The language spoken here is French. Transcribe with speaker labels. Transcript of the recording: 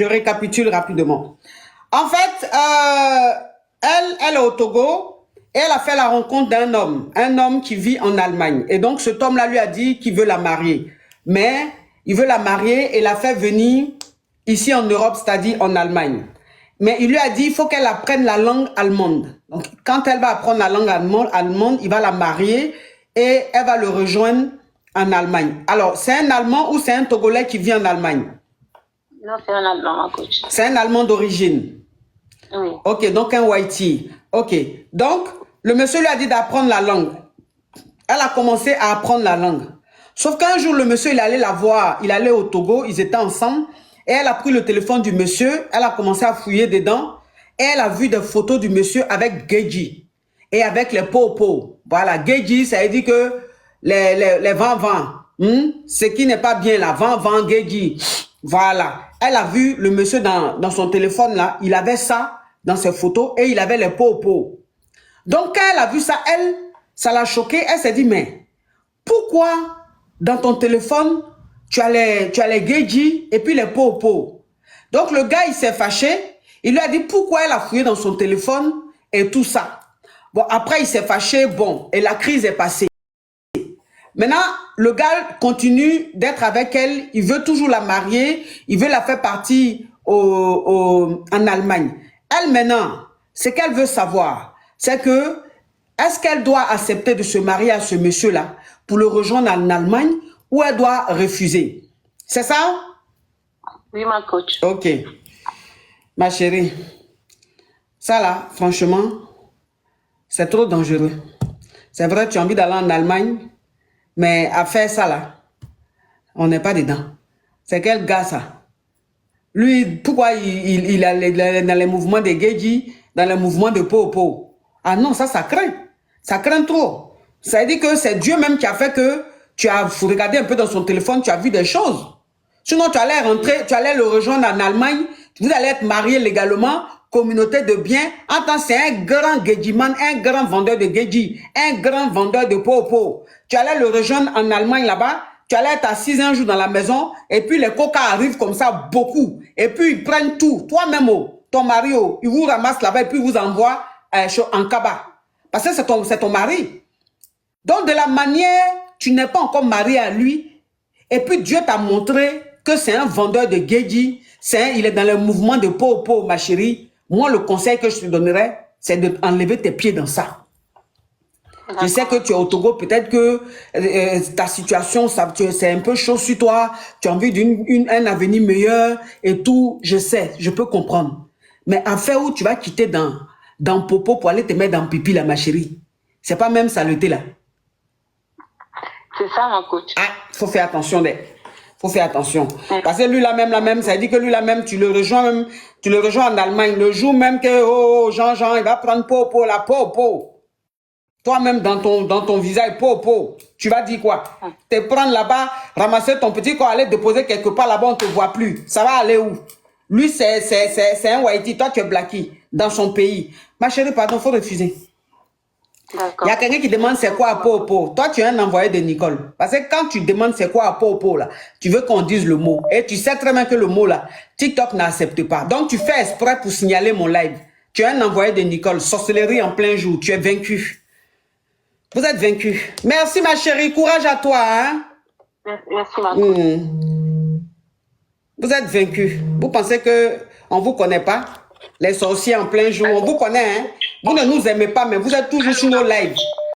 Speaker 1: Je récapitule rapidement. En fait, elle est au Togo et elle a fait la rencontre d'un homme, un homme qui vit en Allemagne. Et donc, cet homme-là lui a dit qu'il veut la marier. Mais il veut la marier et l'a fait venir ici en Europe, c'est-à-dire en Allemagne. Mais il lui a dit, il faut qu'elle apprenne la langue allemande. Donc, quand elle va apprendre la langue allemande, il va la marier et elle va le rejoindre en Allemagne. Alors, c'est un Allemand ou c'est un Togolais qui vit en Allemagne?
Speaker 2: Non, c'est un Allemand, ma coach.
Speaker 1: C'est un Allemand d'origine.
Speaker 2: Oui.
Speaker 1: Ok, donc un Whitey. Ok, donc le monsieur lui a dit d'apprendre la langue. Elle a commencé à apprendre la langue. Sauf qu'un jour, le monsieur, il allait la voir. Il allait au Togo, ils étaient ensemble. Et elle a pris le téléphone du monsieur. Elle a commencé à fouiller dedans. Et elle a vu des photos du monsieur avec Geji. Et avec les popos. Voilà, Geji, ça veut dire que les vents-vents. Ce qui n'est pas bien là. Vent-vent, Geji. Voilà. Elle a vu le monsieur dans son téléphone là. Il avait ça dans ses photos. Et il avait les popos. Donc, quand elle a vu ça, ça l'a choquée. Elle s'est dit, mais pourquoi dans ton téléphone, tu as les Geji et puis les popos? Donc, le gars, il s'est fâché. Il lui a dit pourquoi elle a fouillé dans son téléphone et tout ça. Bon, après, il s'est fâché. Bon, et la crise est passée. Maintenant, le gars continue d'être avec elle. Il veut toujours la marier. Il veut la faire partir en Allemagne. Elle, maintenant, ce qu'elle veut savoir, c'est que est-ce qu'elle doit accepter de se marier à ce monsieur-là pour le rejoindre en Allemagne ou elle doit refuser? C'est ça?
Speaker 2: Oui, ma coach.
Speaker 1: Ok. Ma chérie, ça là, franchement, c'est trop dangereux. C'est vrai, tu as envie d'aller en Allemagne, mais à faire ça là, on n'est pas dedans. C'est quel gars ça? Lui, pourquoi il est dans les mouvements de Geji, dans les mouvements de Popo? Ah non, ça craint. Ça craint trop. Ça veut dire que c'est Dieu même qui a fait que tu as regardé un peu dans son téléphone, tu as vu des choses. Sinon, tu allais rentrer, tu allais le rejoindre en Allemagne, vous allez être mariés légalement, communauté de biens. Attends, c'est un grand Gejiman, un grand vendeur de Geji, un grand vendeur de Popo. Tu allais le rejoindre en Allemagne là-bas, tu allais être assis un jour dans la maison, et puis les coca arrivent comme ça, beaucoup. Et puis ils prennent tout. Toi-même, ton mari, il vous ramasse là-bas et puis vous envoie en Kaba. Parce que c'est ton mari. Donc, de la manière, tu n'es pas encore marié à lui. Et puis, Dieu t'a montré que c'est un vendeur de Geji. Il est dans le mouvement de Popo, ma chérie. Moi, le conseil que je te donnerais, c'est d'enlever tes pieds dans ça. Je sais que tu es au Togo, peut-être que ta situation, c'est un peu chaud sur toi. Tu as envie d'un avenir meilleur et tout. Je sais, je peux comprendre. Mais à faire où tu vas quitter dans Popo pour aller te mettre dans pipi, là, ma chérie. C'est pas même saleté, là.
Speaker 2: C'est ça, mon coach.
Speaker 1: Ah, faut faire attention, faut faire attention. Parce que lui, là même, ça dit que lui, là même, tu le rejoins en Allemagne. Le jour même que, Jean, il va prendre Popo, la Popo. Toi-même, dans ton visage, Popo, tu vas dire quoi? Te prendre là-bas, ramasser ton petit corps, aller déposer quelque part là-bas, on ne te voit plus. Ça va aller où? Lui, c'est un Whitey, toi, tu es Blackie, dans son pays. Ma chérie, pardon, il faut refuser. Il y a quelqu'un qui demande c'est quoi à Popo. Toi, tu es un envoyé de Nicole. Parce que quand tu demandes c'est quoi à Popo, là, tu veux qu'on dise le mot. Et tu sais très bien que le mot, là, TikTok n'accepte pas. Donc, tu fais exprès pour signaler mon live. Tu es un envoyé de Nicole. Sorcellerie en plein jour. Tu es vaincu. Vous êtes vaincu. Merci, ma chérie. Courage à toi. Hein?
Speaker 2: Merci, ma coach.
Speaker 1: Vous êtes vaincu. Vous pensez qu'on ne vous connaît pas? Les sorciers en plein jour, on vous connaît. Hein? Vous ne nous aimez pas, mais vous êtes toujours sur nos lives.